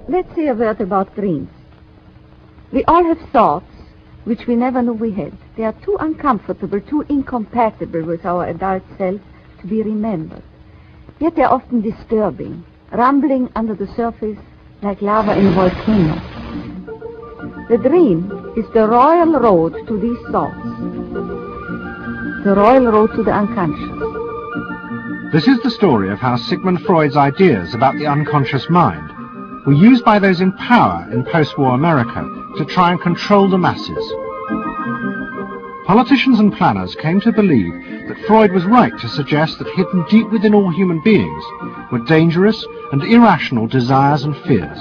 Let's say a word about dreams. We all have thoughts which we never knew we had. They are too uncomfortable, too incompatible with our adult self to be remembered. Yet they are often disturbing, rumbling under the surface like lava in a volcano. The dream is the royal road to these thoughts, the royal road to the unconscious. This is the story of how Sigmund Freud's ideas about the unconscious mind were used by those in power in post-war America to try and control the masses. Politicians and planners came to believe that Freud was right to suggest that hidden deep within all human beings were dangerous and irrational desires and fears.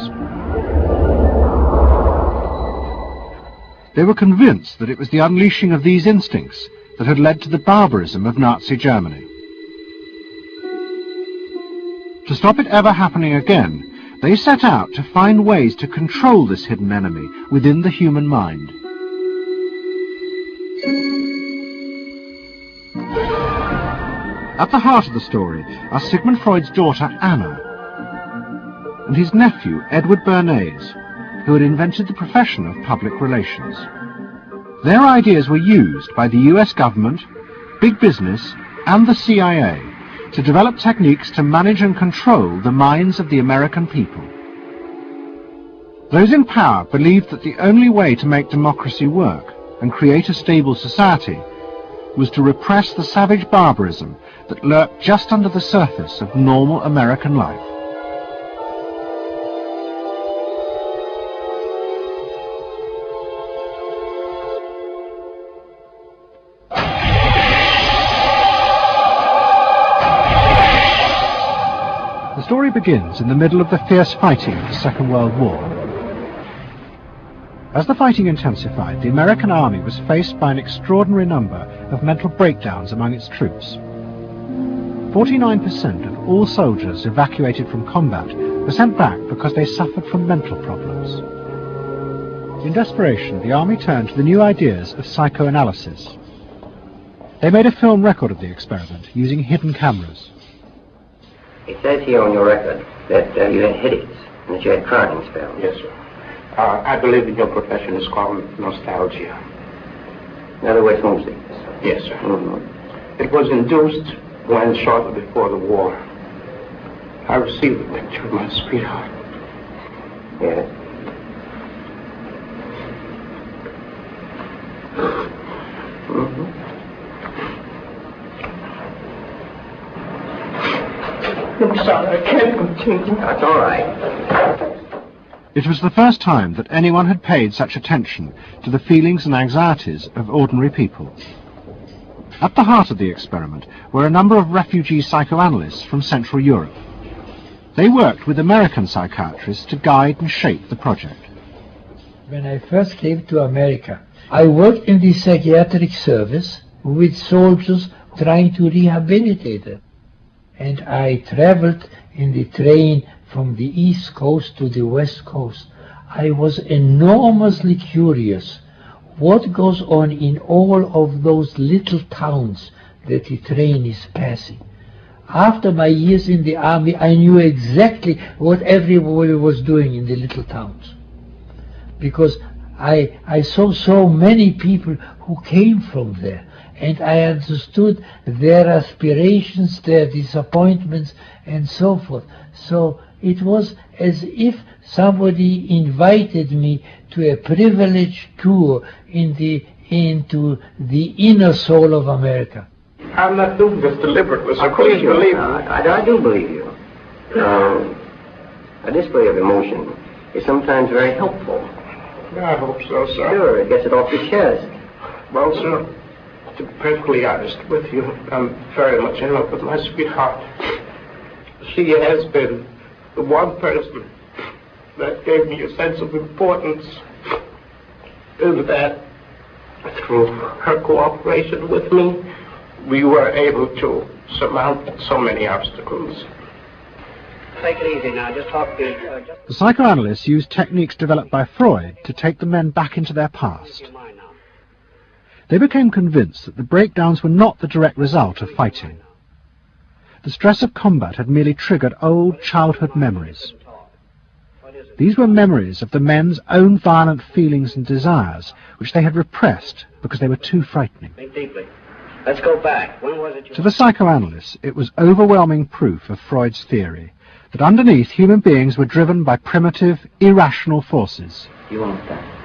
They were convinced that it was the unleashing of these instincts that had led to the barbarism of Nazi Germany. To stop it ever happening again, they set out to find ways to control this hidden enemy within the human mind. At the heart of the story are Sigmund Freud's daughter Anna and his nephew Edward Bernays, who had invented the profession of public relations. Their ideas were used by the US government, big business, and the CIA to develop techniques to manage and control the minds of the American people. Those in power believed that the only way to make democracy work and create a stable society was to repress the savage barbarism that lurked just under the surface of normal American life. The story begins in the middle of the fierce fighting of the Second World War. As the fighting intensified, the American army was faced by an extraordinary number of mental breakdowns among its troops. 49% of all soldiers evacuated from combat were sent back because they suffered from mental problems. In desperation, the army turned to the new ideas of psychoanalysis. They made a film record of the experiment using hidden cameras. It says here on your record that you had headaches and that you had crying spells. Yes, sir. I believe that your profession is called nostalgia. In other words, homesickness. Yes, sir. Mm-hmm. It was induced when, shortly before the war, I received a picture of my sweetheart. Yes. Mm-hmm. I'm sorry, I can't continue. That's all right. It was the first time that anyone had paid such attention to the feelings and anxieties of ordinary people. At the heart of the experiment were a number of refugee psychoanalysts from Central Europe. They worked with American psychiatrists to guide and shape the project. When I first came to America, I worked in the psychiatric service with soldiers trying to rehabilitate them. And I traveled in the train from the East Coast to the West Coast. I was enormously curious what goes on in all of those little towns that the train is passing. After my years in the army, I knew exactly what everybody was doing in the little towns, because I saw so many people who came from there, and I understood their aspirations, their disappointments, and so forth. So it was as if somebody invited me to a privileged tour into the inner soul of America. I'm not doing this deliberately, so please believe me. I do believe you. A display of emotion is sometimes very helpful. I hope so, sir. Sure, it gets it off your chest. Well, sir, to be perfectly honest with you, I'm very much in love with my sweetheart. She has been the one person that gave me a sense of importance, and that through her cooperation with me, we were able to surmount so many obstacles. Take it easy now, just talk to... The psychoanalysts used techniques developed by Freud to take the men back into their past. They became convinced that the breakdowns were not the direct result of fighting. The stress of combat had merely triggered old childhood memories. These were memories of the men's own violent feelings and desires, which they had repressed because they were too frightening. Think deeply. Let's go back. When was it you... To the psychoanalysts, it was overwhelming proof of Freud's theory that underneath human beings were driven by primitive, irrational forces. You won't die.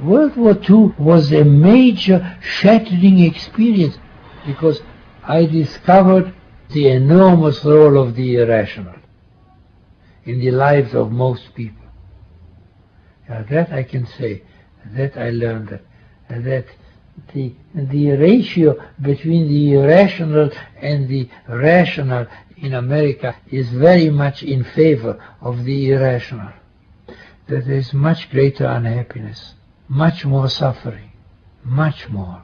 World War II was a major shattering experience because I discovered the enormous role of the irrational in the lives of most people. That I can say, that I learned that the ratio between the irrational and the rational in America is very much in favor of the irrational. That there is much greater unhappiness, much more suffering, much more.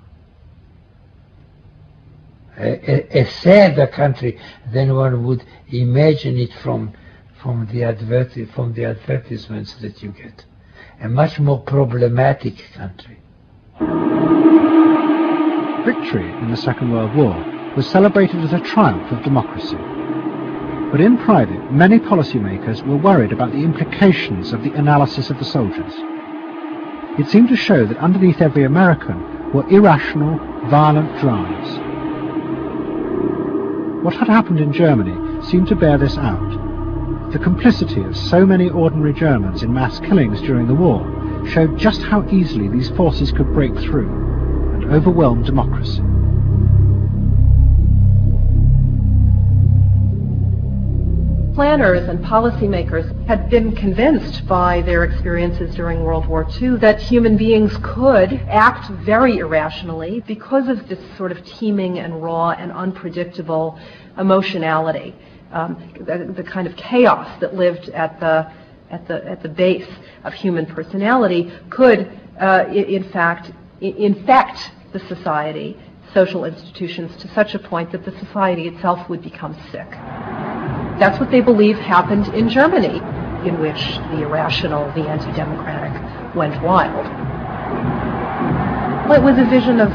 A sadder country than one would imagine it from the advertisements that you get. A much more problematic country. Victory in the Second World War was celebrated as a triumph of democracy. But in private, many policymakers were worried about the implications of the analysis of the soldiers. It seemed to show that underneath every American were irrational, violent drives. What had happened in Germany seemed to bear this out. The complicity of so many ordinary Germans in mass killings during the war showed just how easily these forces could break through and overwhelm democracy. Planners and policymakers had been convinced by their experiences during World War II that human beings could act very irrationally because of this sort of teeming and raw and unpredictable emotionality, the kind of chaos that lived at the base of human personality could, in fact, infect the society, social institutions, to such a point that the society itself would become sick. That's what they believe happened in Germany, in which the irrational, the anti-democratic, went wild. Well, it was a vision of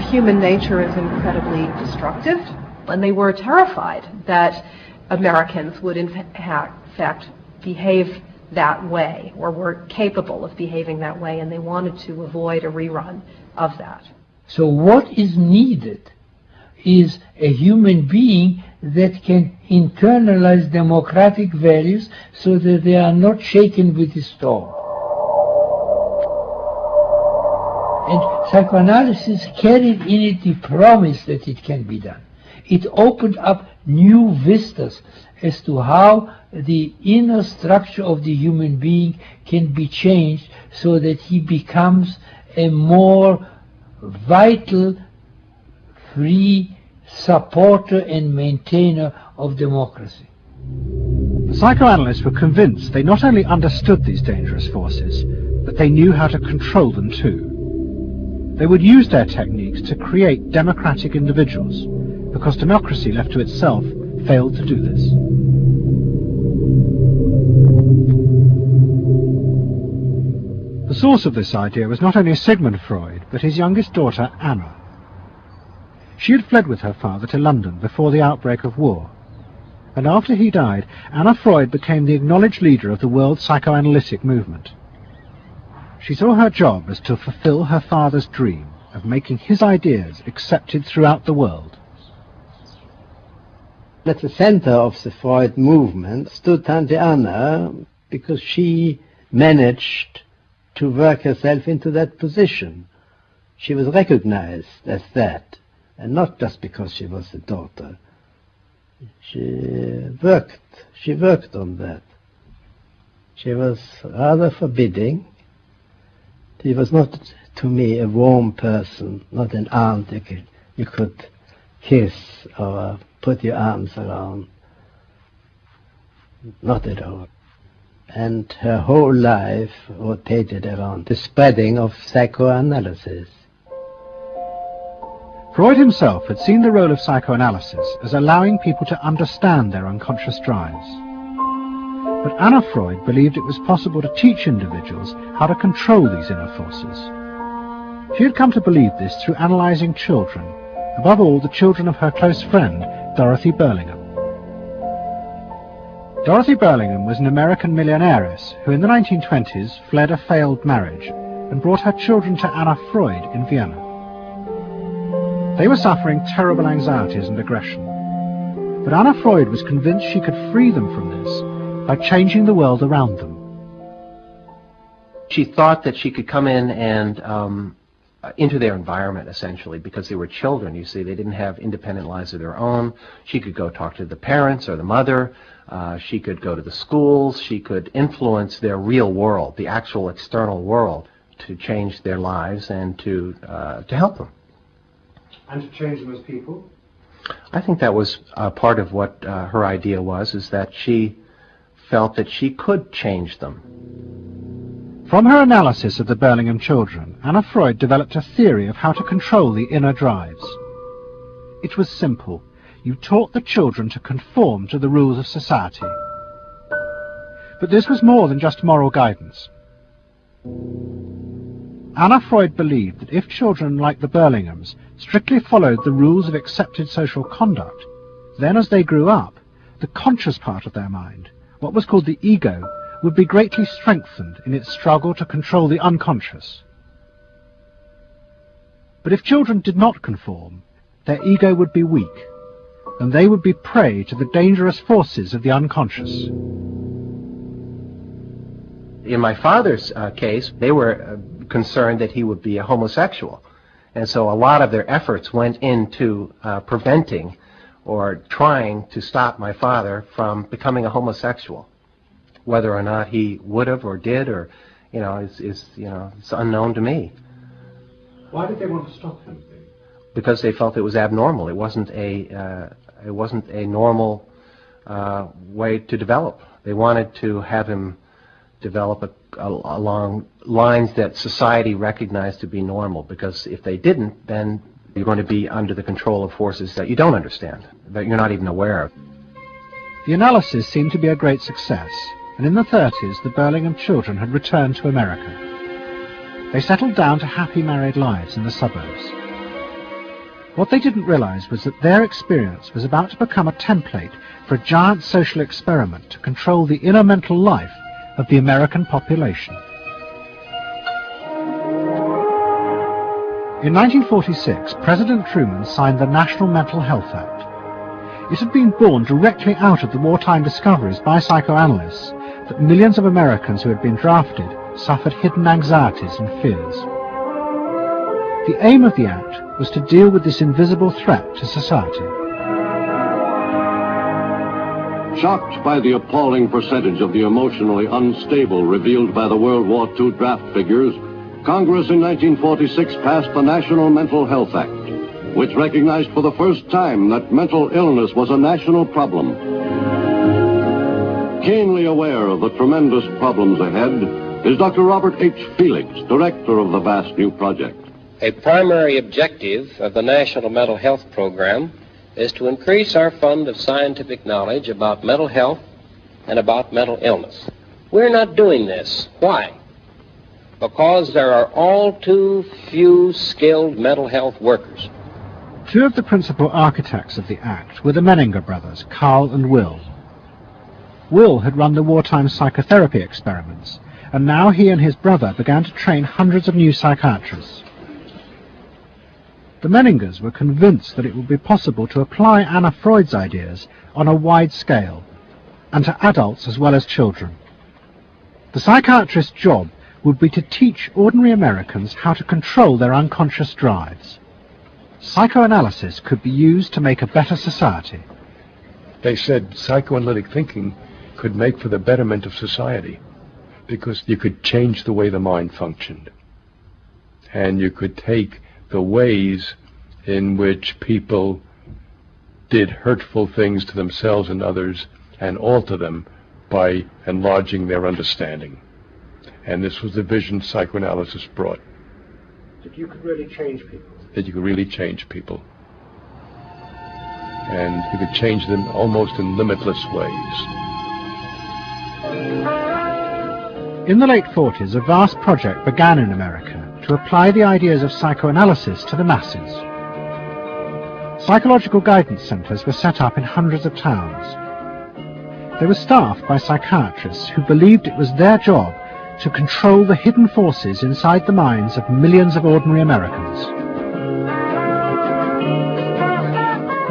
human nature as incredibly destructive, and they were terrified that Americans would in fact behave that way, or were capable of behaving that way, and they wanted to avoid a rerun of that. So what is needed is a human being that can internalize democratic values so that they are not shaken with the storm. And psychoanalysis carried in it the promise that it can be done. It opened up new vistas as to how the inner structure of the human being can be changed so that he becomes a more vital, free supporter and maintainer of democracy. The psychoanalysts were convinced they not only understood these dangerous forces, but they knew how to control them too. They would use their techniques to create democratic individuals, because democracy left to itself failed to do this. The source of this idea was not only Sigmund Freud, but his youngest daughter, Anna. She had fled with her father to London before the outbreak of war, and after he died, Anna Freud became the acknowledged leader of the world psychoanalytic movement. She saw her job as to fulfill her father's dream of making his ideas accepted throughout the world. At the center of the Freud movement stood Tante Anna, because she managed to work herself into that position. She was recognized as that, and not just because she was the daughter. She worked on that. She was rather forbidding. She was not, to me, a warm person, not an aunt you could kiss or put your arms around. Not at all. And her whole life rotated around the spreading of psychoanalysis. Freud himself had seen the role of psychoanalysis as allowing people to understand their unconscious drives. But Anna Freud believed it was possible to teach individuals how to control these inner forces. She had come to believe this through analyzing children, above all the children of her close friend, Dorothy Burlingham. Dorothy Burlingham was an American millionairess who in the 1920s fled a failed marriage and brought her children to Anna Freud in Vienna. They were suffering terrible anxieties and aggression, but Anna Freud was convinced she could free them from this by changing the world around them. She thought that she could come in and into their environment, essentially, because they were children, you see. They didn't have independent lives of their own. She could go talk to the parents or the mother. She could go to the schools. She could influence their real world, the actual external world, to change their lives and to help them. And to change them as people? I think that was part of what her idea was, is that she felt that she could change them. From her analysis of the Burlingham children, Anna Freud developed a theory of how to control the inner drives. It was simple. You taught the children to conform to the rules of society. But this was more than just moral guidance. Anna Freud believed that if children like the Burlinghams strictly followed the rules of accepted social conduct, then as they grew up, the conscious part of their mind, what was called the ego, would be greatly strengthened in its struggle to control the unconscious. But if children did not conform, their ego would be weak, and they would be prey to the dangerous forces of the unconscious. In my father's case, they were concerned that he would be a homosexual, and so a lot of their efforts went into preventing or trying to stop my father from becoming a homosexual. Whether or not he would have or did, or is it's unknown to me. Why did they want to stop him? Because they felt it was abnormal. It wasn't a normal way to develop. They wanted to have him develop along lines that society recognized to be normal. Because if they didn't, then you're going to be under the control of forces that you don't understand, that you're not even aware of. The analysis seemed to be a great success. And in the 30s, the Burlingham children had returned to America. They settled down to happy married lives in the suburbs. What they didn't realize was that their experience was about to become a template for a giant social experiment to control the inner mental life of the American population. In 1946, President Truman signed the National Mental Health Act. It had been born directly out of the wartime discoveries by psychoanalysts that millions of Americans who had been drafted suffered hidden anxieties and fears. The aim of the Act was to deal with this invisible threat to society. Shocked by the appalling percentage of the emotionally unstable revealed by the World War II draft figures, Congress in 1946 passed the National Mental Health Act, which recognized for the first time that mental illness was a national problem. Keenly aware of the tremendous problems ahead is Dr. Robert H. Felix, director of the vast new project. A primary objective of the National Mental Health Program is to increase our fund of scientific knowledge about mental health and about mental illness. We're not doing this. Why? Because there are all too few skilled mental health workers. Two of the principal architects of the Act were the Menninger brothers, Carl and Will. Will had run the wartime psychotherapy experiments, and now he and his brother began to train hundreds of new psychiatrists. The Menningers were convinced that it would be possible to apply Anna Freud's ideas on a wide scale, and to adults as well as children. The psychiatrist's job would be to teach ordinary Americans how to control their unconscious drives. Psychoanalysis could be used to make a better society. They said psychoanalytic thinking could make for the betterment of society, because you could change the way the mind functioned. And you could take the ways in which people did hurtful things to themselves and others and alter them by enlarging their understanding. And this was the vision psychoanalysis brought. That you could really change people. That you could really change people. And you could change them almost in limitless ways. In the late 40s, a vast project began in America to apply the ideas of psychoanalysis to the masses. Psychological guidance centers were set up in hundreds of towns. They were staffed by psychiatrists who believed it was their job to control the hidden forces inside the minds of millions of ordinary Americans.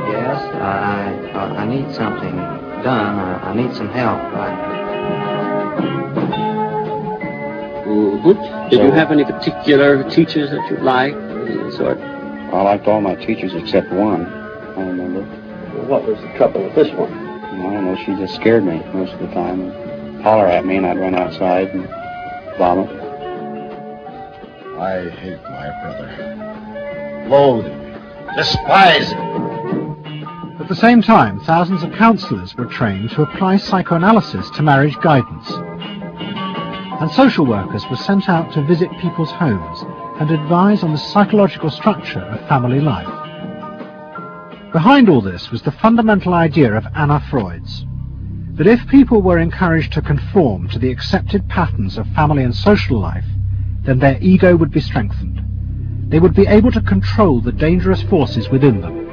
Yes, I need something done. I need some help. Did you have any particular teachers that you liked? Sort? I liked all my teachers except one, I remember. What was the trouble with this one? I don't know, she just scared me most of the time. And holler at me and I'd run outside and vomit. I hate my brother. Loathe him. Despise him. At the same time, thousands of counselors were trained to apply psychoanalysis to marriage guidance. And social workers were sent out to visit people's homes and advise on the psychological structure of family life. Behind all this was the fundamental idea of Anna Freud's, that if people were encouraged to conform to the accepted patterns of family and social life, then their ego would be strengthened. They would be able to control the dangerous forces within them.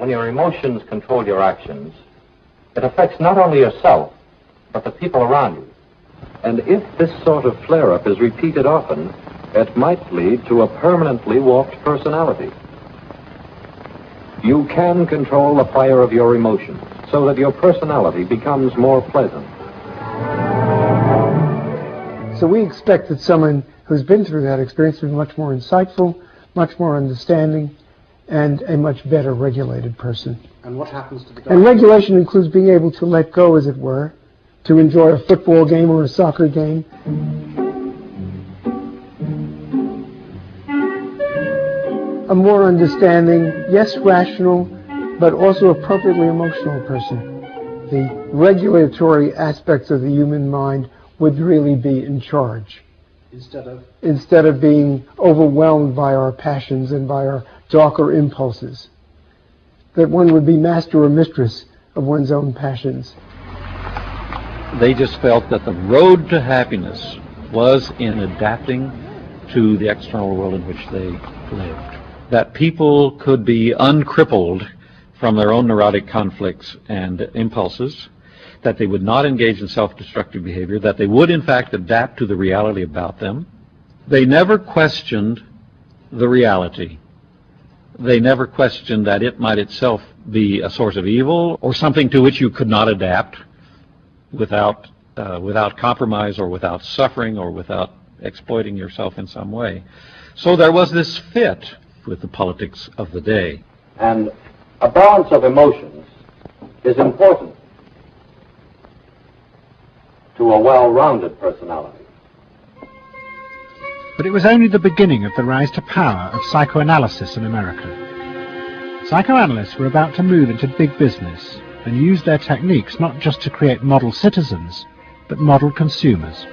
When your emotions control your actions, it affects not only yourself, but the people around you. And if this sort of flare-up is repeated often, it might lead to a permanently warped personality. You can control the fire of your emotions so that your personality becomes more pleasant. So we expect that someone who's been through that experience will be much more insightful, much more understanding, and a much better regulated person. And what happens to the And regulation includes being able to let go, as it were, to enjoy a football game or a soccer game. A more understanding, yes, rational, but also appropriately emotional person. The regulatory aspects of the human mind would really be in charge. Instead of being overwhelmed by our passions and by our darker impulses. That one would be master or mistress of one's own passions. They just felt that the road to happiness was in adapting to the external world in which they lived. That people could be uncrippled from their own neurotic conflicts and impulses, that they would not engage in self-destructive behavior, that they would in fact adapt to the reality about them. They never questioned the reality. They never questioned that it might itself be a source of evil or something to which you could not adapt without compromise or without suffering or without exploiting yourself in some way. So there was this fit with the politics of the day. And a balance of emotions is important to a well-rounded personality. But it was only the beginning of the rise to power of psychoanalysis in America. Psychoanalysts were about to move into big business and use their techniques not just to create model citizens, but model consumers.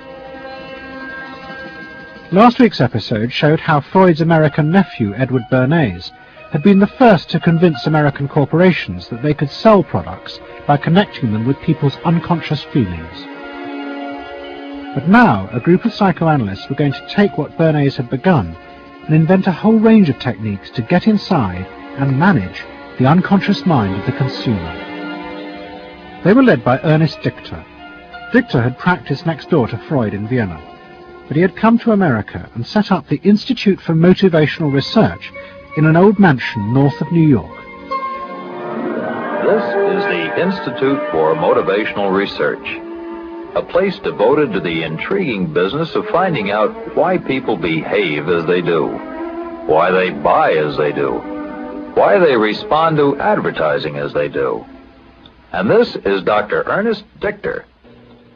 Last week's episode showed how Freud's American nephew, Edward Bernays, had been the first to convince American corporations that they could sell products by connecting them with people's unconscious feelings. But now, a group of psychoanalysts were going to take what Bernays had begun and invent a whole range of techniques to get inside and manage the unconscious mind of the consumer. They were led by Ernest Dichter. Dichter had practiced next door to Freud in Vienna, but he had come to America and set up the Institute for Motivational Research in an old mansion north of New York. This is the Institute for Motivational Research, a place devoted to the intriguing business of finding out why people behave as they do, why they buy as they do, why they respond to advertising as they do. And this is Dr. Ernest Dichter.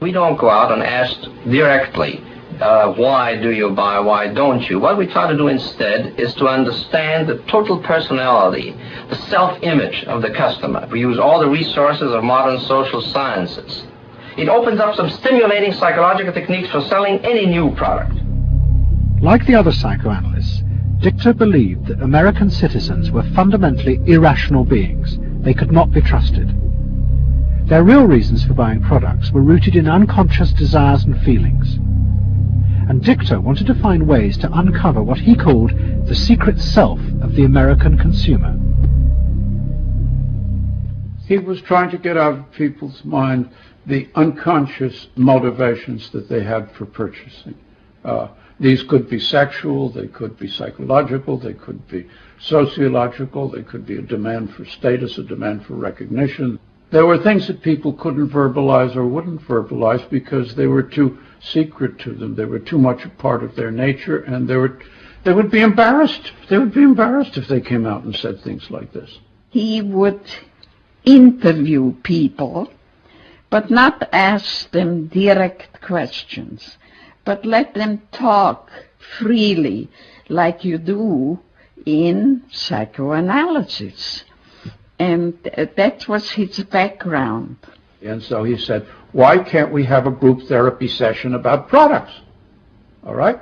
We don't go out and ask directly, why do you buy, why don't you? What we try to do instead is to understand the total personality, the self-image of the customer. We use all the resources of modern social sciences. It opens up some stimulating psychological techniques for selling any new product. Like the other psychoanalysts, Dichter believed that American citizens were fundamentally irrational beings. They could not be trusted. Their real reasons for buying products were rooted in unconscious desires and feelings. And Dichter wanted to find ways to uncover what he called the secret self of the American consumer. He was trying to get out of people's mind the unconscious motivations that they had for purchasing. These could be sexual, they could be psychological, they could be sociological, they could be a demand for status, a demand for recognition. There were things that people couldn't verbalize or wouldn't verbalize because they were too secret to them. They were too much a part of their nature, and they would be embarrassed. They would be embarrassed if they came out and said things like this. He would interview people, but not ask them direct questions, but let them talk freely like you do in psychoanalysis. And that was his background. And so he said, why can't we have a group therapy session about products? All right?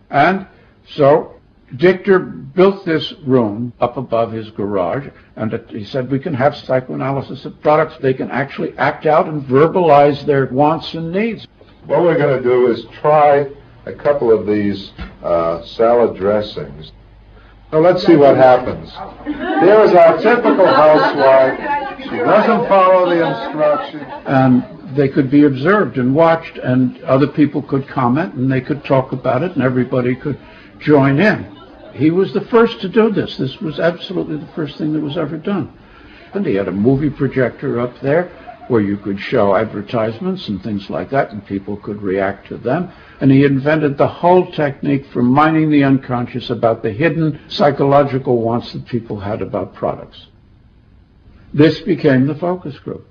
And so Dichter built this room up above his garage, and he said we can have psychoanalysis of products. They can actually act out and verbalize their wants and needs. What we're going to do is try a couple of these salad dressings. So let's see what happens. There is our typical housewife. She doesn't follow the instructions. And they could be observed and watched, and other people could comment, and they could talk about it, and everybody could join in. He was the first to do this. This was absolutely the first thing that was ever done. And he had a movie projector up there where you could show advertisements and things like that, and people could react to them. And he invented the whole technique for mining the unconscious about the hidden psychological wants that people had about products. This became the focus group.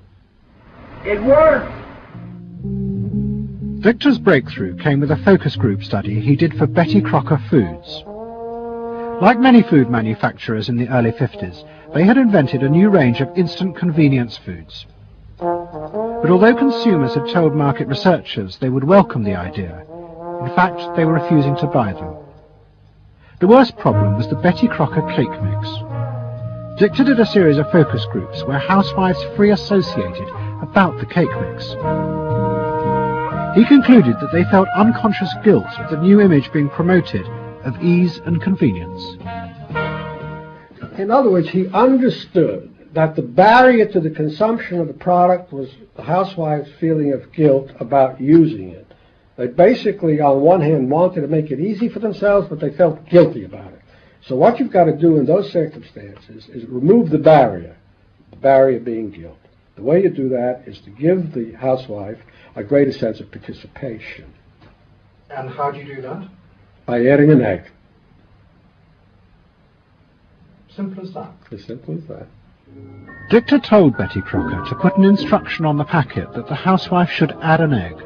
It worked. Dichter's breakthrough came with a focus group study he did for Betty Crocker Foods. Like many food manufacturers in the early 50s, they had invented a new range of instant convenience foods. But although consumers had told market researchers they would welcome the idea, in fact they were refusing to buy them. The worst problem was the Betty Crocker cake mix. Dichter did a series of focus groups where housewives free associated about the cake mix. He concluded that they felt unconscious guilt at the new image being promoted of ease and convenience. In other words, he understood that the barrier to the consumption of the product was the housewife's feeling of guilt about using it. They basically, on one hand, wanted to make it easy for themselves, but they felt guilty about it. So what you've got to do in those circumstances is remove the barrier being guilt. The way you do that is to give the housewife a greater sense of participation. And how do you do that? By adding an egg. Simple as that. As simple as that. Dichter told Betty Crocker to put an instruction on the packet that the housewife should add an egg.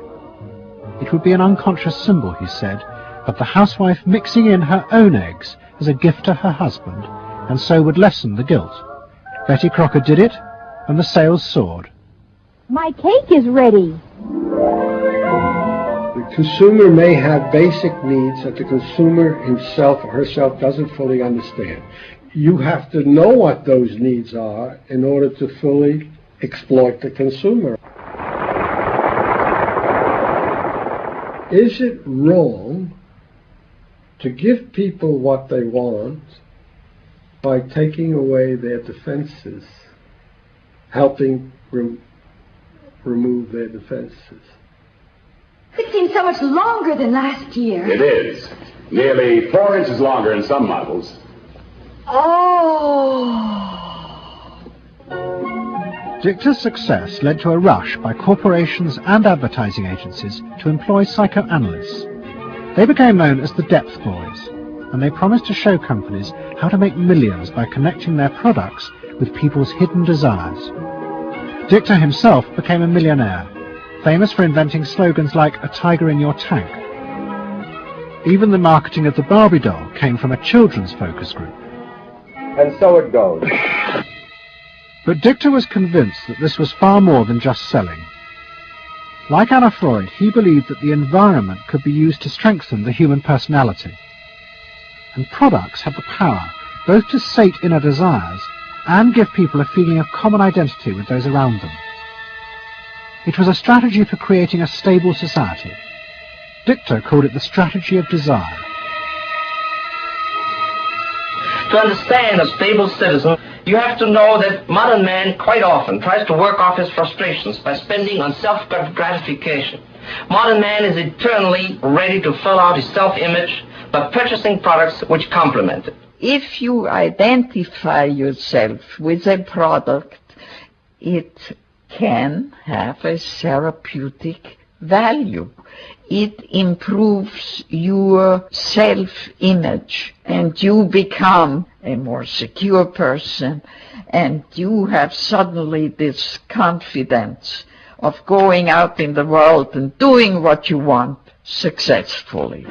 It would be an unconscious symbol, he said, of the housewife mixing in her own eggs as a gift to her husband, and so would lessen the guilt. Betty Crocker did it, and the sales soared. My cake is ready. The consumer may have basic needs that the consumer himself or herself doesn't fully understand. You have to know what those needs are in order to fully exploit the consumer. Is it wrong to give people what they want by taking away their defenses, helping remove their defenses? It seems so much longer than last year. It is. Nearly 4 inches longer in some models. Oh! Dichter's success led to a rush by corporations and advertising agencies to employ psychoanalysts. They became known as the Depth Boys, and they promised to show companies how to make millions by connecting their products with people's hidden desires. Dichter himself became a millionaire, famous for inventing slogans like "A tiger in your tank." Even the marketing of the Barbie doll came from a children's focus group. And so it goes. But Dichter was convinced that this was far more than just selling. Like Anna Freud, he believed that the environment could be used to strengthen the human personality. And products have the power both to sate inner desires and give people a feeling of common identity with those around them. It was a strategy for creating a stable society. Dichter called it the strategy of desire. To understand a stable citizen, You have to know that modern man quite often tries to work off his frustrations by spending on self-gratification. Modern man is eternally ready to fill out his self-image by purchasing products which complement it. If you identify yourself with a product, it can have a therapeutic value. It improves your self-image, and you become a more secure person, and you have suddenly this confidence of going out in the world and doing what you want successfully.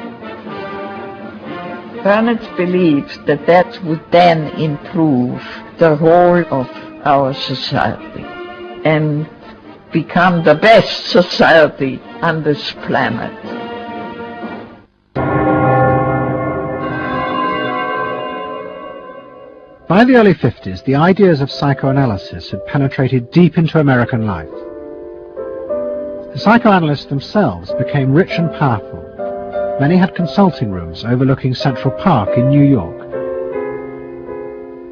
Bernard believed that that would then improve the whole of our society and become the best society on this planet. By the early 50s, the ideas of psychoanalysis had penetrated deep into American life. The psychoanalysts themselves became rich and powerful. Many had consulting rooms overlooking Central Park in New York.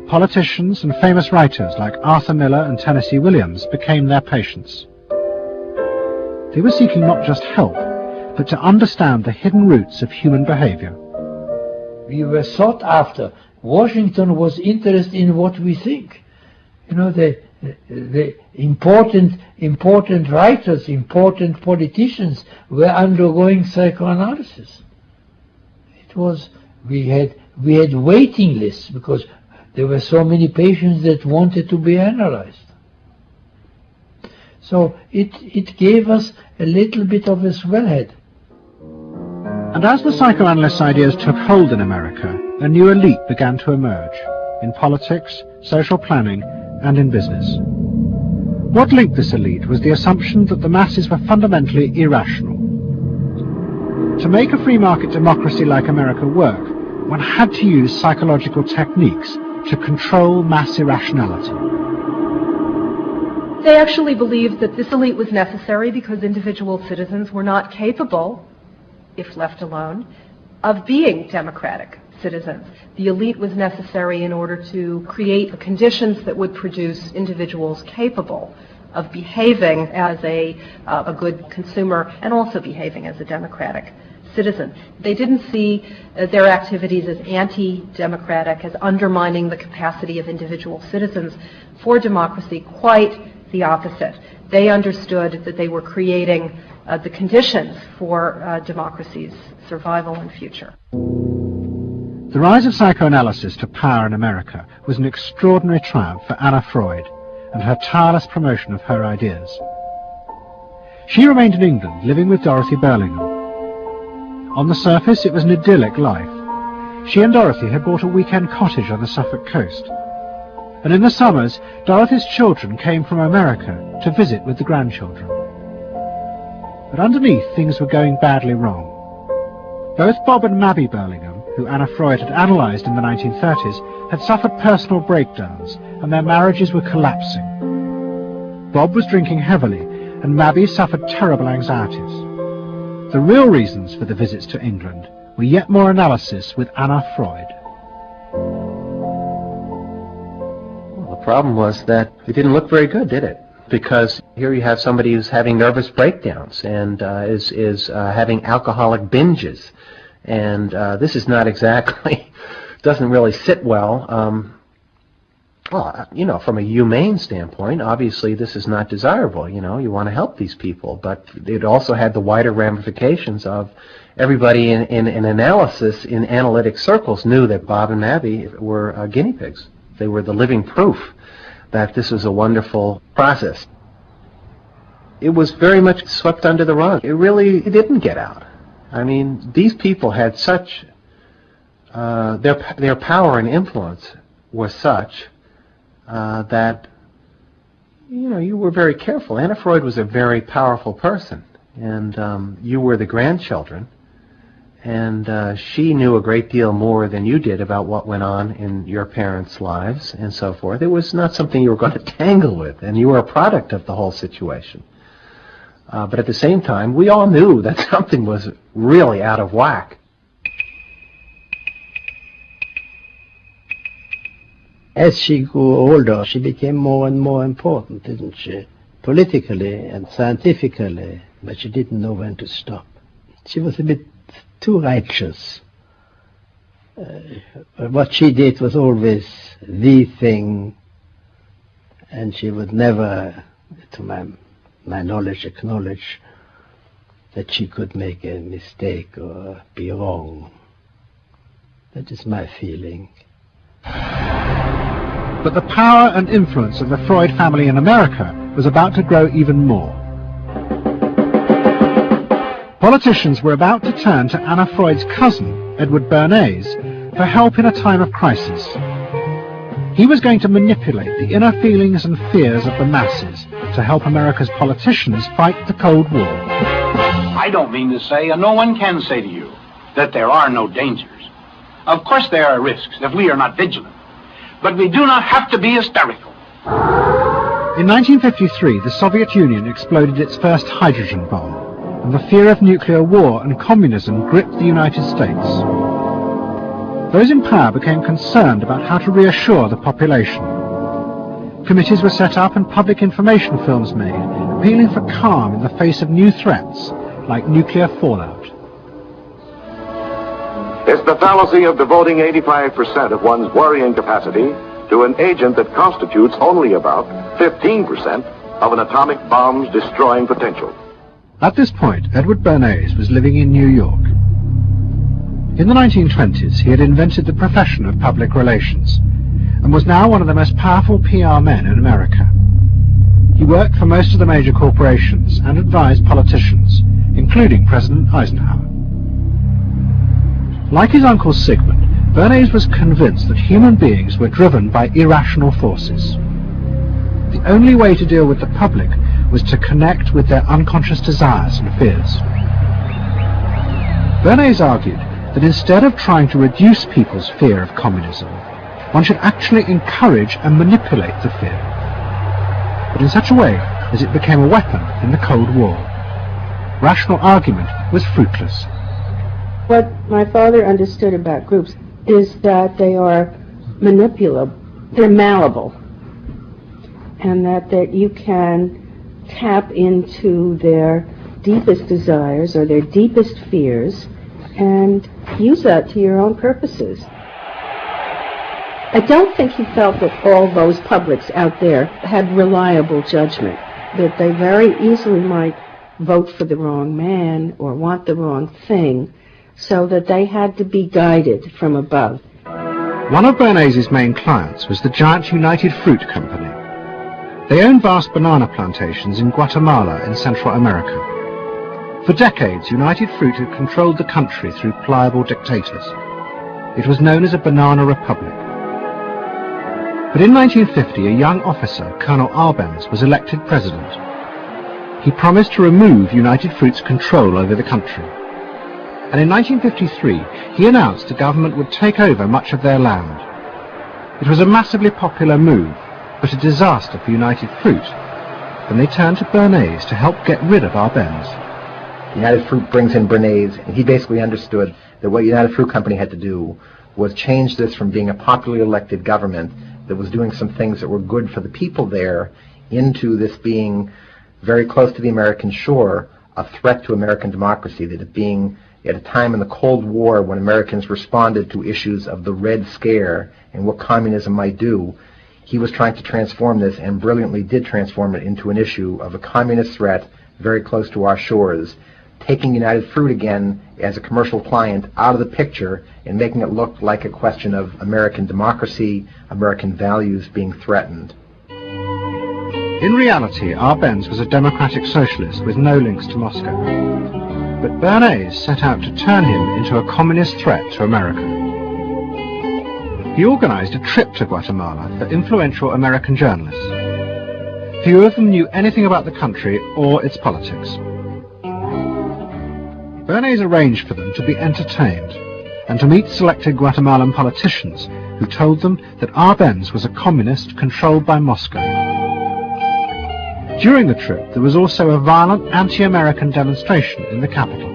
Politicians and famous writers like Arthur Miller and Tennessee Williams became their patients. They were seeking not just help, but to understand the hidden roots of human behavior. We were sought after. Washington was interested in what we think. You know, the important writers, important politicians were undergoing psychoanalysis. It was, we had waiting lists because there were so many patients that wanted to be analyzed. So it gave us a little bit of a swellhead. And as the psychoanalysts' ideas took hold in America, a new elite began to emerge in politics, social planning, and in business. What linked this elite was the assumption that the masses were fundamentally irrational. To make a free market democracy like America work, one had to use psychological techniques to control mass irrationality. They actually believed that this elite was necessary because individual citizens were not capable, if left alone, of being democratic citizens. The elite was necessary in order to create the conditions that would produce individuals capable of behaving as a good consumer and also behaving as a democratic citizen. They didn't see their activities as anti-democratic, as undermining the capacity of individual citizens for democracy. Quite the opposite. They understood that they were creating the conditions for democracy's survival and future. The rise of psychoanalysis to power in America was an extraordinary triumph for Anna Freud and her tireless promotion of her ideas. She remained in England, living with Dorothy Burlingham. On the surface, it was an idyllic life. She and Dorothy had bought a weekend cottage on the Suffolk coast. And in the summers, Dorothy's children came from America to visit with the grandchildren. But underneath, things were going badly wrong. Both Bob and Mabby Burlingham, who Anna Freud had analysed in the 1930s, had suffered personal breakdowns, and their marriages were collapsing. Bob was drinking heavily, and Mabby suffered terrible anxieties. The real reasons for the visits to England were yet more analysis with Anna Freud. Well, the problem was that it didn't look very good, did it? Because here you have somebody who's having nervous breakdowns and is having alcoholic binges, and this is not exactly, doesn't really sit well. Well, you know, from a humane standpoint, obviously this is not desirable. You know, you want to help these people, but it also had the wider ramifications of everybody in analysis, in analytic circles, knew that Bob and Mabby were guinea pigs. They were the living proof that this was a wonderful process. It was very much swept under the rug. It didn't get out. I mean, these people had such, their power and influence was such that, you know, you were very careful. Anna Freud was a very powerful person, and you were the grandchildren, and she knew a great deal more than you did about what went on in your parents' lives and so forth. It was not something you were going to tangle with, and you were a product of the whole situation. But at the same time, we all knew that something was really out of whack. As she grew older, she became more and more important, didn't she? Politically and scientifically, but she didn't know when to stop. She was a bit too righteous. What she did was always the thing, and she would never, to my knowledge, acknowledge that she could make a mistake or be wrong. That is my feeling. But the power and influence of the Freud family in America was about to grow even more. Politicians were about to turn to Anna Freud's cousin, Edward Bernays, for help in a time of crisis. He was going to manipulate the inner feelings and fears of the masses to help America's politicians fight the Cold War. I don't mean to say, and no one can say to you, that there are no dangers. Of course there are risks if we are not vigilant. But we do not have to be hysterical. In 1953, the Soviet Union exploded its first hydrogen bomb, and the fear of nuclear war and communism gripped the United States. Those in power became concerned about how to reassure the population. Committees were set up and public information films made, appealing for calm in the face of new threats, like nuclear fallout. It's the fallacy of devoting 85% of one's worrying capacity to an agent that constitutes only about 15% of an atomic bomb's destroying potential. At this point, Edward Bernays was living in New York. In the 1920s, he had invented the profession of public relations, and was now one of the most powerful PR men in America. He worked for most of the major corporations and advised politicians, including President Eisenhower. Like his uncle Sigmund, Bernays was convinced that human beings were driven by irrational forces. The only way to deal with the public was to connect with their unconscious desires and fears. Bernays argued that instead of trying to reduce people's fear of communism, one should actually encourage and manipulate the fear, but in such a way as it became a weapon in the Cold War. Rational argument was fruitless. What my father understood about groups is that they are manipulable, they're malleable, and that you can tap into their deepest desires or their deepest fears and use that to your own purposes. I don't think he felt that all those publics out there had reliable judgment, that they very easily might vote for the wrong man or want the wrong thing, so that they had to be guided from above. One of Bernays' main clients was the giant United Fruit Company. They owned vast banana plantations in Guatemala in Central America. For decades, United Fruit had controlled the country through pliable dictators. It was known as a banana republic. But in 1950, a young officer, Colonel Arbenz, was elected president. He promised to remove United Fruit's control over the country. And in 1953, he announced the government would take over much of their land. It was a massively popular move, but a disaster for United Fruit. Then they turned to Bernays to help get rid of Arbenz. United Fruit brings in Bernays, and he basically understood that what United Fruit Company had to do was change this from being a popularly elected government that was doing some things that were good for the people there into this being very close to the American shore, a threat to American democracy, that it being at a time in the Cold War when Americans responded to issues of the Red Scare and what communism might do, he was trying to transform this and brilliantly did transform it into an issue of a communist threat very close to our shores, taking United Fruit again as a commercial client out of the picture and making it look like a question of American democracy, American values being threatened. In reality, Arbenz was a democratic socialist with no links to Moscow. But Bernays set out to turn him into a communist threat to America. He organized a trip to Guatemala for influential American journalists. Few of them knew anything about the country or its politics. Bernays arranged for them to be entertained and to meet selected Guatemalan politicians who told them that Arbenz was a communist controlled by Moscow. During the trip, there was also a violent anti-American demonstration in the capital.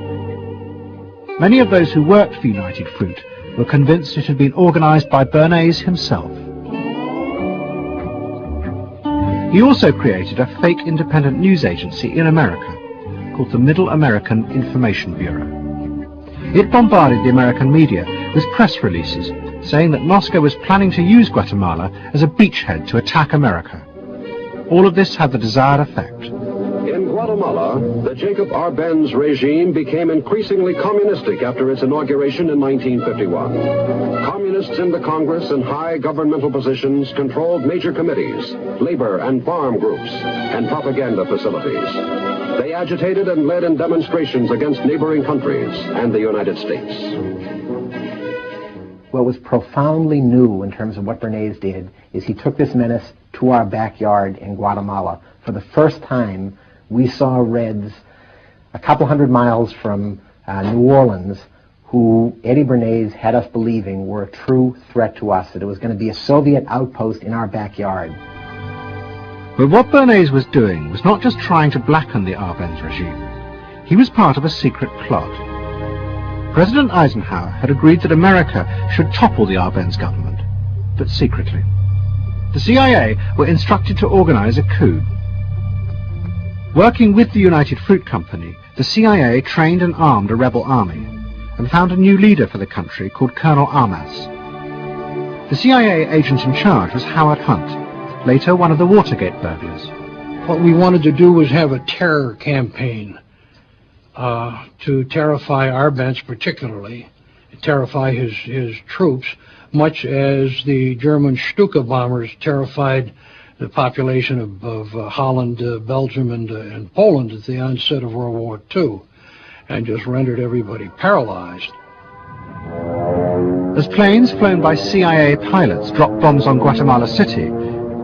Many of those who worked for United Fruit were convinced it had been organized by Bernays himself. He also created a fake independent news agency in America called the Middle American Information Bureau. It bombarded the American media with press releases saying that Moscow was planning to use Guatemala as a beachhead to attack America. All of this had the desired effect. In Guatemala, the Jacob Arbenz regime became increasingly communistic after its inauguration in 1951. Communists in the Congress and high governmental positions controlled major committees, labor and farm groups, and propaganda facilities. They agitated and led in demonstrations against neighboring countries and the United States. What was profoundly new in terms of what Bernays did is he took this menace to our backyard in Guatemala. For the first time, we saw Reds a couple hundred miles from New Orleans who Eddie Bernays had us believing were a true threat to us, that it was going to be a Soviet outpost in our backyard. But what Bernays was doing was not just trying to blacken the Arbenz regime. He was part of a secret plot. President Eisenhower had agreed that America should topple the Arbenz government, but secretly. The CIA were instructed to organize a coup. Working with the United Fruit Company, the CIA trained and armed a rebel army and found a new leader for the country called Colonel Armas. The CIA agent in charge was Howard Hunt, later one of the Watergate burglars. What we wanted to do was have a terror campaign to terrify Arbenz particularly, terrify his troops, much as the German Stuka bombers terrified the population of Holland, Belgium, and Poland at the onset of World War II, and just rendered everybody paralyzed. As planes flown by CIA pilots dropped bombs on Guatemala City,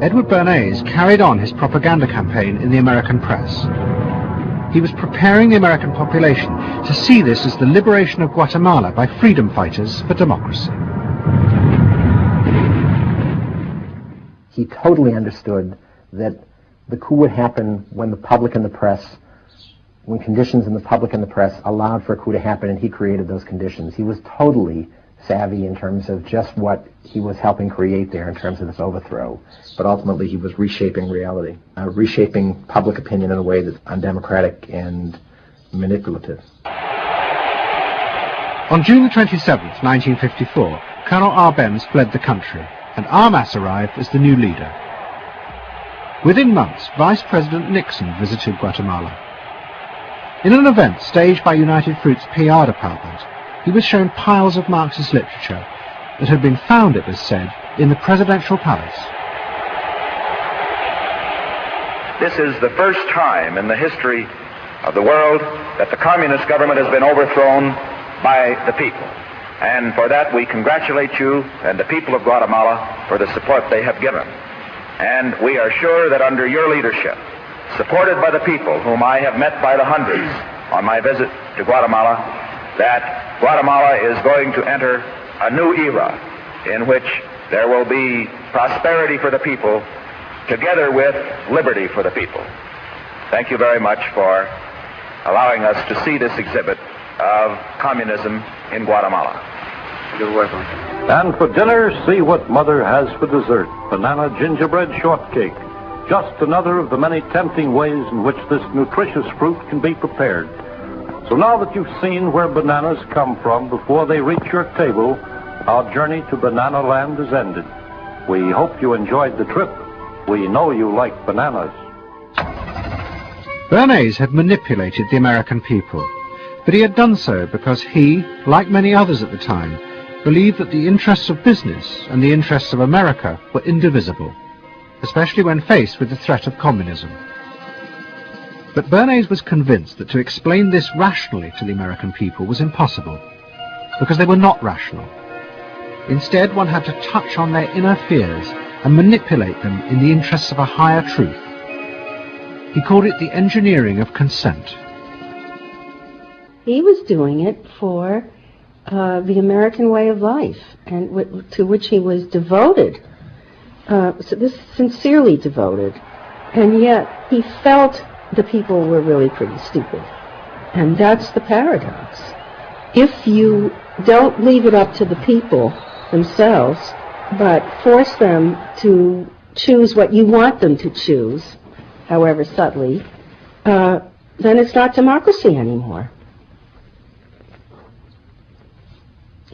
Edward Bernays carried on his propaganda campaign in the American press. He was preparing the American population to see this as the liberation of Guatemala by freedom fighters for democracy. He totally understood that the coup would happen when the public and the press, when conditions in the public and the press allowed for a coup to happen, and he created those conditions. He was totally savvy in terms of just what he was helping create there in terms of this overthrow. But ultimately he was reshaping reality, reshaping public opinion in a way that's undemocratic and manipulative. On June 27, 1954, Colonel Arbenz fled the country, and Armas arrived as the new leader. Within months, Vice President Nixon visited Guatemala. In an event staged by United Fruit's PR department, he was shown piles of Marxist literature that had been found, it was said, in the presidential palace. This is the first time in the history of the world that the communist government has been overthrown by the people. And for that we congratulate you and the people of Guatemala for the support they have given. And we are sure that under your leadership, supported by the people whom I have met by the hundreds on my visit to Guatemala, that Guatemala is going to enter a new era in which there will be prosperity for the people together with liberty for the people. Thank you very much for allowing us to see this exhibit of communism in Guatemala. You're welcome. And for dinner, see what Mother has for dessert. Banana gingerbread shortcake. Just another of the many tempting ways in which this nutritious fruit can be prepared. So now that you've seen where bananas come from before they reach your table, our journey to Banana Land is ended. We hope you enjoyed the trip. We know you like bananas. Bernays had manipulated the American people, but he had done so because he, like many others at the time, believed that the interests of business and the interests of America were indivisible, especially when faced with the threat of communism. But Bernays was convinced that to explain this rationally to the American people was impossible, because they were not rational. Instead, one had to touch on their inner fears and manipulate them in the interests of a higher truth. He called it the engineering of consent. He was doing it for the American way of life, and to which he was devoted, sincerely devoted. And yet he felt the people were really pretty stupid. And that's the paradox. If you don't leave it up to the people themselves, but force them to choose what you want them to choose, however subtly, then it's not democracy anymore.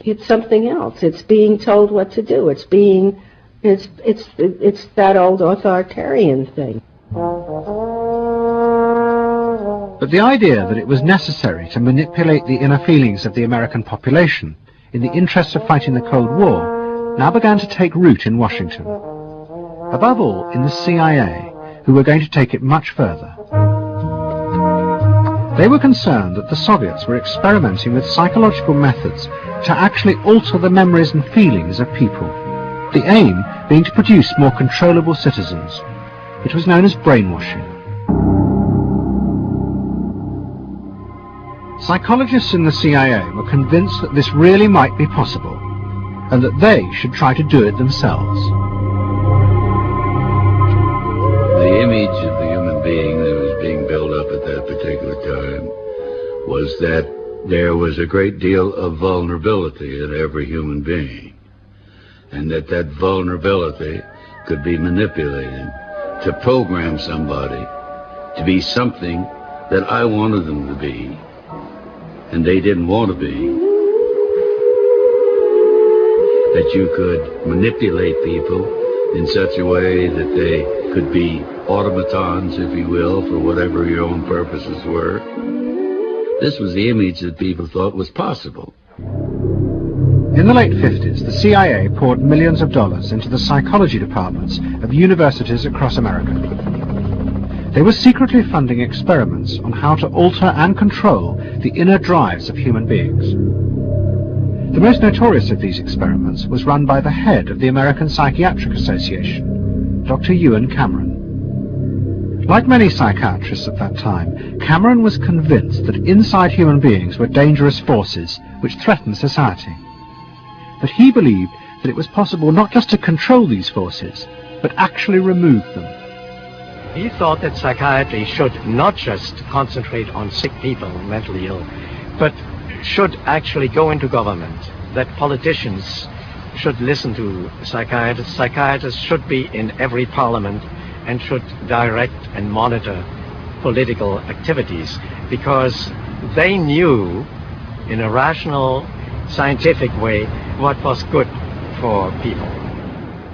It's something else. It's being told what to do. It's that old authoritarian thing. But the idea that it was necessary to manipulate the inner feelings of the American population in the interests of fighting the Cold War now began to take root in Washington. Above all, in the CIA, who were going to take it much further. They were concerned that the Soviets were experimenting with psychological methods to actually alter the memories and feelings of people, the aim being to produce more controllable citizens. It was known as brainwashing. Psychologists in the CIA were convinced that this really might be possible, and that they should try to do it themselves. The image of the human being that was being built up at that particular time was that there was a great deal of vulnerability in every human being, and that vulnerability could be manipulated to program somebody to be something that I wanted them to be, and they didn't want to be. That you could manipulate people in such a way that they could be automatons, if you will, for whatever your own purposes were. This was the image that people thought was possible. In the late 50s, the CIA poured millions of dollars into the psychology departments of universities across America. They were secretly funding experiments on how to alter and control the inner drives of human beings. The most notorious of these experiments was run by the head of the American Psychiatric Association, Dr. Ewan Cameron. Like many psychiatrists at that time, Cameron was convinced that inside human beings were dangerous forces which threatened society. But he believed that it was possible not just to control these forces, but actually remove them. He thought that psychiatry should not just concentrate on sick people, mentally ill, but should actually go into government, that politicians should listen to psychiatrists. Psychiatrists should be in every parliament and should direct and monitor political activities, because they knew in a rational, scientific way what was good for people.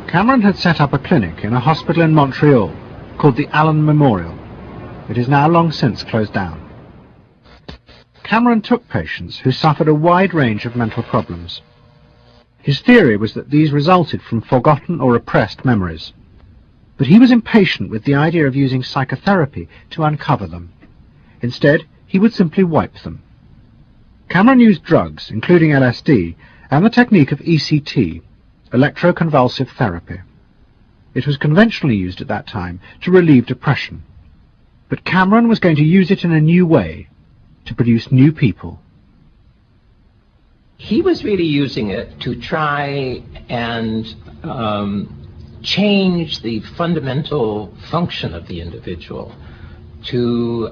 Cameron had set up a clinic in a hospital in Montreal called the Allen Memorial. It is now long since closed down. Cameron took patients who suffered a wide range of mental problems. His theory was that these resulted from forgotten or repressed memories. But he was impatient with the idea of using psychotherapy to uncover them. Instead, he would simply wipe them. Cameron used drugs, including LSD, and the technique of ECT, electroconvulsive therapy. It was conventionally used at that time to relieve depression. But Cameron was going to use it in a new way, to produce new people. He was really using it to try and change the fundamental function of the individual, to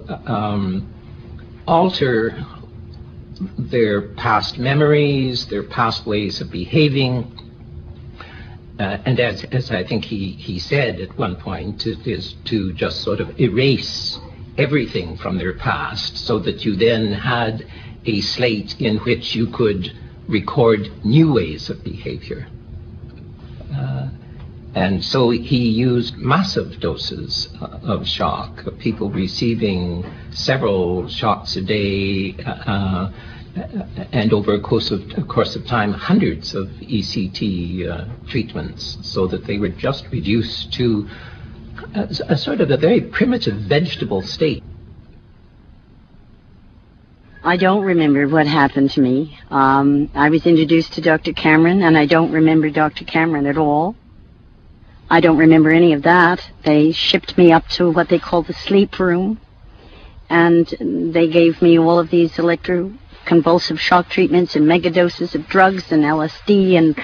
alter their past memories, their past ways of behaving, and as I think he said at one point, it is to just sort of erase everything from their past, so that you then had a slate in which you could record new ways of behavior. And so he used massive doses of shock, people receiving several shocks a day, and over a course of time, hundreds of ECT treatments, so that they were just reduced to a sort of a very primitive vegetable state. I don't remember what happened to me. I was introduced to Dr. Cameron, and I don't remember Dr. Cameron at all. I don't remember any of that. They shipped me up to what they call the sleep room, and they gave me all of these electroconvulsive shock treatments and megadoses of drugs and LSD and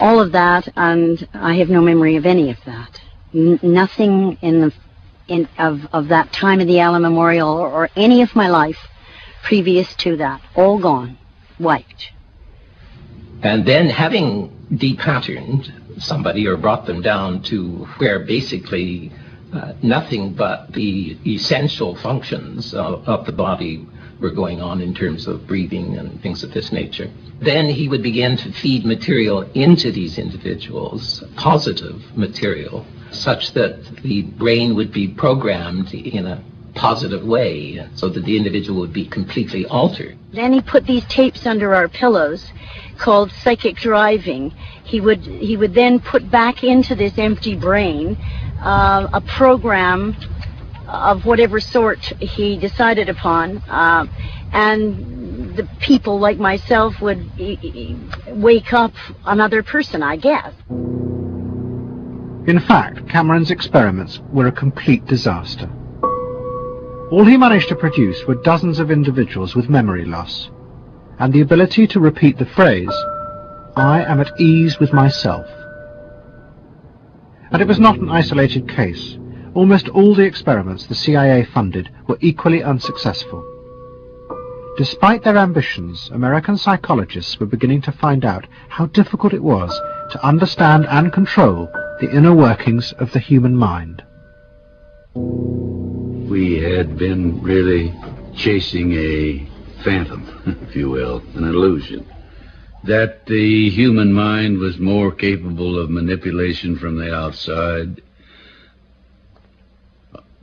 all of that, and I have no memory of any of that. Nothing of that time of the Allen Memorial or any of my life previous to that. All gone. Wiped. And then having depatterned somebody or brought them down to where basically nothing but the essential functions of the body were going on in terms of breathing and things of this nature, then he would begin to feed material into these individuals, positive material, such that the brain would be programmed in a positive way, so that the individual would be completely altered. Then he put these tapes under our pillows called psychic driving. He would then put back into this empty brain a program of whatever sort he decided upon, and the people like myself would wake up another person, I guess. In fact, Cameron's experiments were a complete disaster. All he managed to produce were dozens of individuals with memory loss, and the ability to repeat the phrase, "I am at ease with myself." And it was not an isolated case. Almost all the experiments the CIA funded were equally unsuccessful. Despite their ambitions, American psychologists were beginning to find out how difficult it was to understand and control the inner workings of the human mind. We had been really chasing a phantom, if you will, an illusion, that the human mind was more capable of manipulation from the outside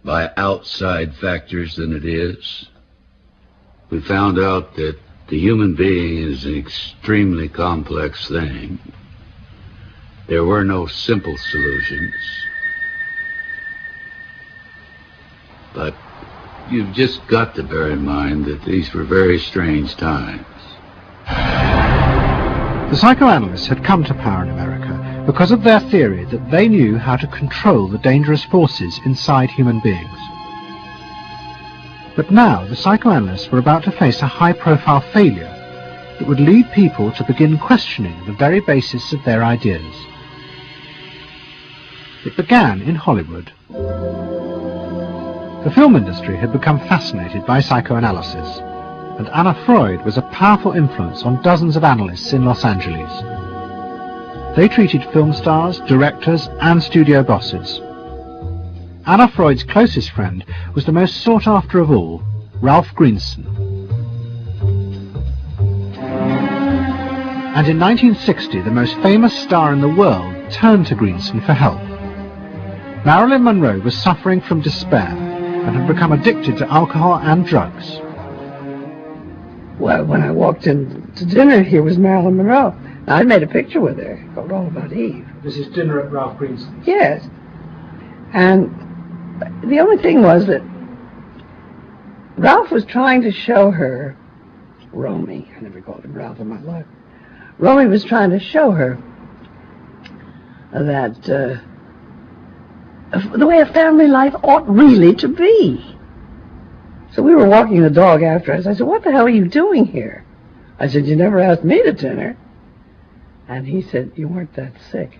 by outside factors than it is. We found out that the human being is an extremely complex thing. There were no simple solutions. But you've just got to bear in mind that these were very strange times. The psychoanalysts had come to power in America because of their theory that they knew how to control the dangerous forces inside human beings. But now the psychoanalysts were about to face a high-profile failure that would lead people to begin questioning the very basis of their ideas. It began in Hollywood. The film industry had become fascinated by psychoanalysis, and Anna Freud was a powerful influence on dozens of analysts in Los Angeles. They treated film stars, directors, and studio bosses. Anna Freud's closest friend was the most sought after of all, Ralph Greenson. And in 1960, the most famous star in the world turned to Greenson for help. Marilyn Monroe was suffering from despair and had become addicted to alcohol and drugs. Well, when I walked in to dinner, here was Marilyn Monroe. I made a picture with her called All About Eve. This is dinner at Ralph Greenson's. Yes. And the only thing was that Ralph was trying to show her, Romy, I never called him Ralph in my life. Romy was trying to show her that the way a family life ought really to be. So we were walking the dog after us. I said, "What the hell are you doing here?" I said, "You never asked me to dinner." And he said, "You weren't that sick."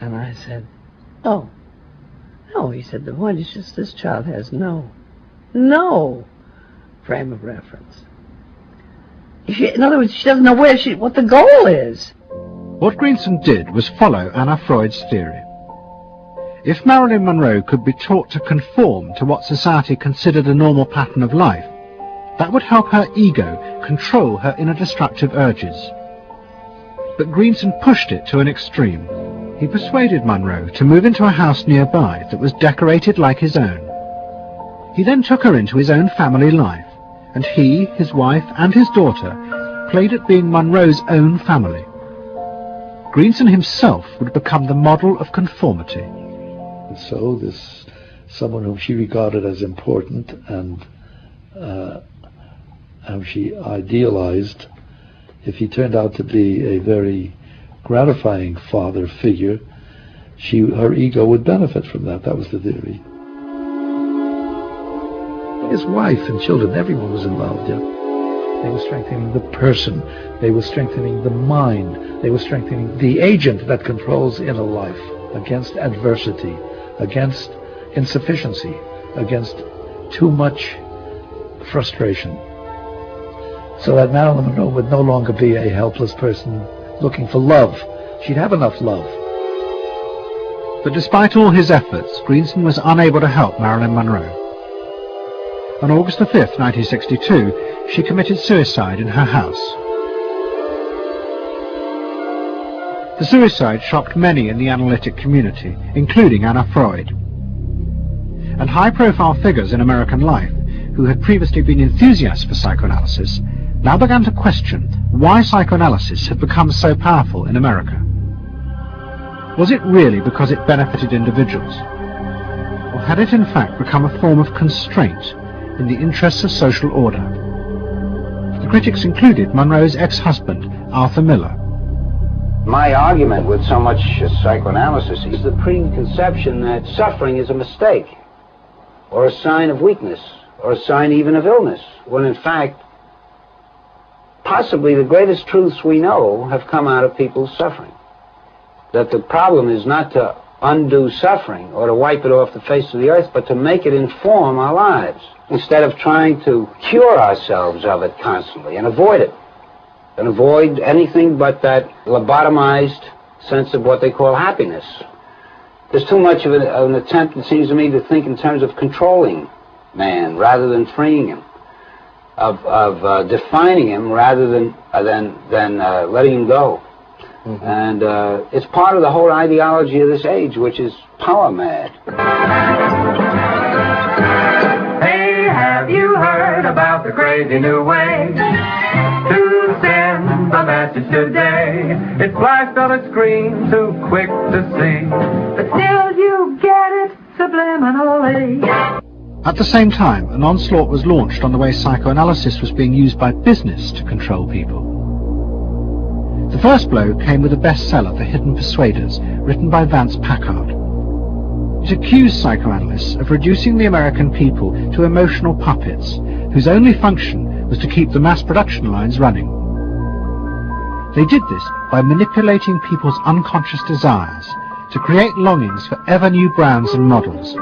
And I said, "Oh, no." He said, "The point is just this child has no frame of reference. In other words, she doesn't know what the goal is." What Greenson did was follow Anna Freud's theory. If Marilyn Monroe could be taught to conform to what society considered a normal pattern of life, that would help her ego control her inner destructive urges. But Greenson pushed it to an extreme. He persuaded Monroe to move into a house nearby that was decorated like his own. He then took her into his own family life, and he, his wife, and his daughter played at being Monroe's own family. Greenson himself would become the model of conformity. And so this someone whom she regarded as important and whom she idealized, if he turned out to be a very gratifying father figure, her ego would benefit from that. That was the theory. His wife and children, everyone was involved, yeah. They were strengthening the person. They were strengthening the mind. They were strengthening the agent that controls inner life against adversity, against insufficiency, against too much frustration. so that Marilyn Monroe would no longer be a helpless person looking for love. She'd have enough love. But despite all his efforts, Greenson was unable to help Marilyn Monroe. On August the 5th, 1962, she committed suicide in her house. The suicide shocked many in the analytic community, including Anna Freud. And high-profile figures in American life, who had previously been enthusiasts for psychoanalysis, now began to question why psychoanalysis had become so powerful in America. Was it really because it benefited individuals? Or had it in fact become a form of constraint in the interests of social order? The critics included Monroe's ex-husband, Arthur Miller. My argument with so much psychoanalysis is the preconception that suffering is a mistake, or a sign of weakness, or a sign even of illness, when in fact, possibly the greatest truths we know have come out of people's suffering. That the problem is not to undo suffering or to wipe it off the face of the earth, but to make it inform our lives, instead of trying to cure ourselves of it constantly and avoid it. And avoid anything but that lobotomized sense of what they call happiness. There's too much of an attempt, it seems to me, to think in terms of controlling man rather than freeing him, of defining him rather than letting him go. Mm-hmm. And it's part of the whole ideology of this age, which is power mad. Hey, have you heard about the crazy new way to send a message today? It's flashed on a screen, too quick to see, but still you get it subliminally. At the same time, an onslaught was launched on the way psychoanalysis was being used by business to control people. The first blow came with a bestseller, The Hidden Persuaders, written by Vance Packard. It accused psychoanalysts of reducing the American people to emotional puppets, whose only function was to keep the mass production lines running. They did this by manipulating people's unconscious desires to create longings for ever new brands and models.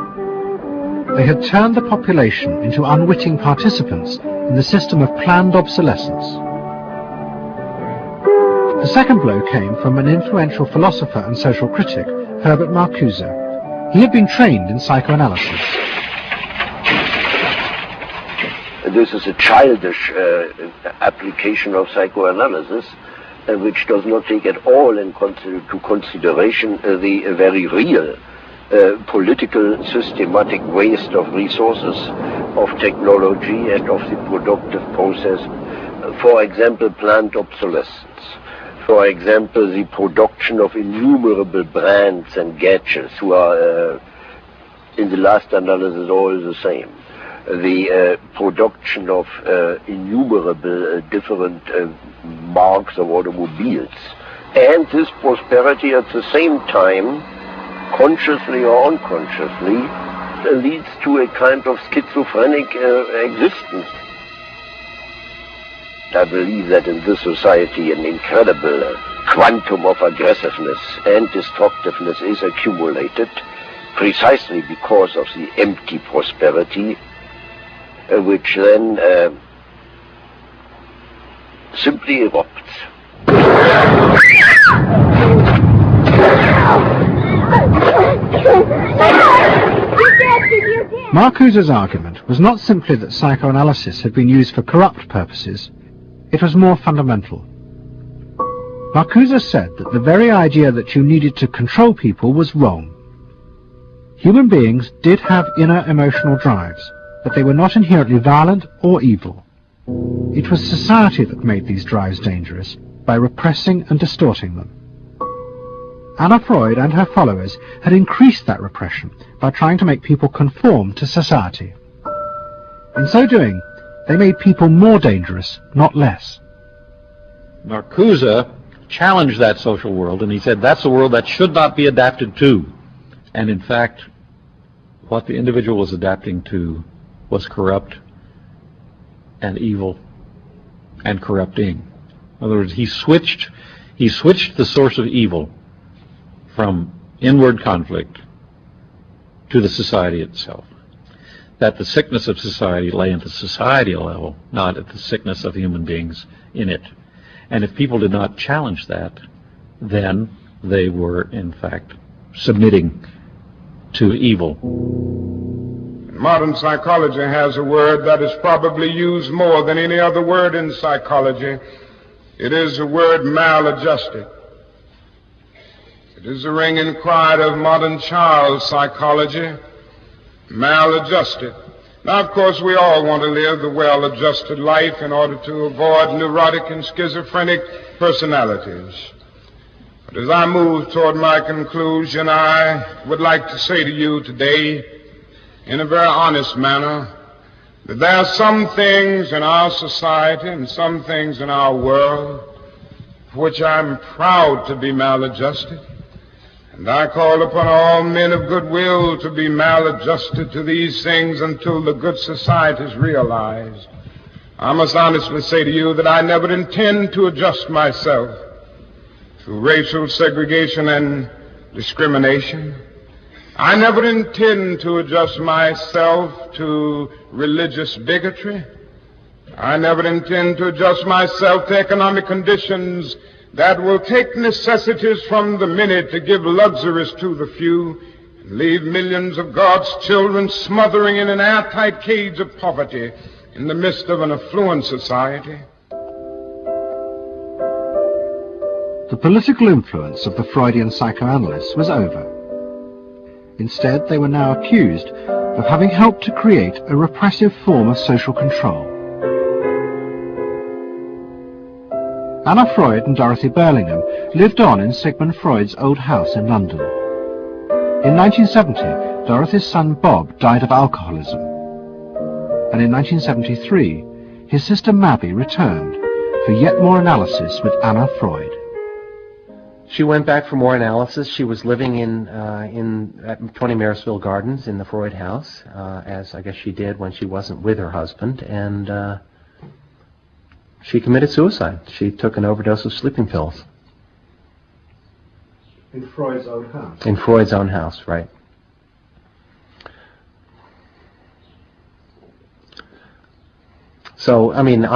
They had turned the population into unwitting participants in the system of planned obsolescence. The second blow came from an influential philosopher and social critic, Herbert Marcuse. He had been trained in psychoanalysis. This is a childish application of psychoanalysis, which does not take at all into consideration the very real political systematic waste of resources, of technology, and of the productive process. For example, planned obsolescence. For example, the production of innumerable brands and gadgets who are, in the last analysis, all the same. The production of innumerable different marks of automobiles. And this prosperity at the same time, consciously or unconsciously, leads to a kind of schizophrenic existence. I believe that in this society an incredible quantum of aggressiveness and destructiveness is accumulated precisely because of the empty prosperity, which then simply erupts. Marcuse's argument was not simply that psychoanalysis had been used for corrupt purposes. It was more fundamental. Marcuse said that the very idea that you needed to control people was wrong. Human beings did have inner emotional drives, but they were not inherently violent or evil. It was society that made these drives dangerous by repressing and distorting them. Anna Freud and her followers had increased that repression by trying to make people conform to society. In so doing, they made people more dangerous, not less. Marcuse challenged that social world, and he said that's a world that should not be adapted to. And in fact, what the individual was adapting to was corrupt and evil and corrupting. In other words, he switched the source of evil from inward conflict to the society itself. that the sickness of society lay at the societal level, not at the sickness of human beings in it. And if people did not challenge that, then they were, in fact, submitting to evil. Modern psychology has a word that is probably used more than any other word in psychology. It is the word maladjusted. It is the ringing cry of modern child psychology, maladjusted. Now, of course, we all want to live the well-adjusted life in order to avoid neurotic and schizophrenic personalities. But as I move toward my conclusion, I would like to say to you today, in a very honest manner, that there are some things in our society and some things in our world for which I'm proud to be maladjusted. And I call upon all men of goodwill to be maladjusted to these things until the good society is realized. I must honestly say to you that I never intend to adjust myself to racial segregation and discrimination. I never intend to adjust myself to religious bigotry. I never intend to adjust myself to economic conditions that will take necessities from the many to give luxuries to the few and leave millions of God's children smothering in an airtight cage of poverty in the midst of an affluent society. The political influence of the Freudian psychoanalysts was over. Instead, they were now accused of having helped to create a repressive form of social control. Anna Freud and Dorothy Burlingham lived on in Sigmund Freud's old house in London. In 1970, Dorothy's son Bob died of alcoholism. And in 1973, his sister Mabby returned for yet more analysis with Anna Freud. She went back for more analysis. She was living at 20 Marisville Gardens in the Freud house, as I guess she did when she wasn't with her husband, and she committed suicide. She took an overdose of sleeping pills. In Freud's own house? In Freud's own house, right. So, I mean, the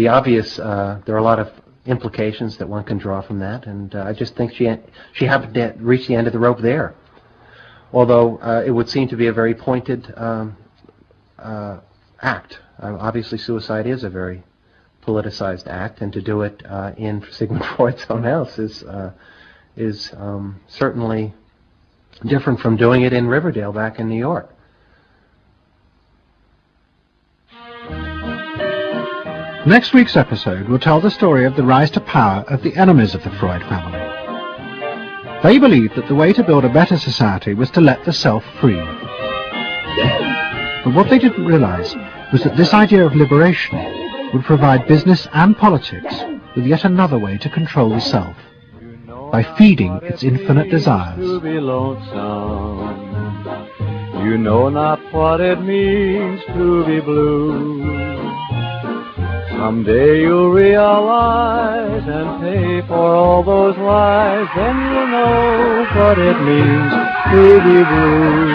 obvious, there are a lot of implications that one can draw from that, and I just think she happened to reach the end of the rope there. Although it would seem to be a very pointed act. Obviously, suicide is a very politicized act, and to do it in Sigmund Freud's own house is certainly different from doing it in Riverdale back in New York. Next week's episode will tell the story of the rise to power of the enemies of the Freud family. They believed that the way to build a better society was to let the self free. But what they didn't realize was that this idea of liberation would provide business and politics with yet another way to control the self, by feeding its infinite desires. To be lonesome. You know not what it means to be blue. Someday you'll realize and pay for all those lies, then you'll know what it means to be blue.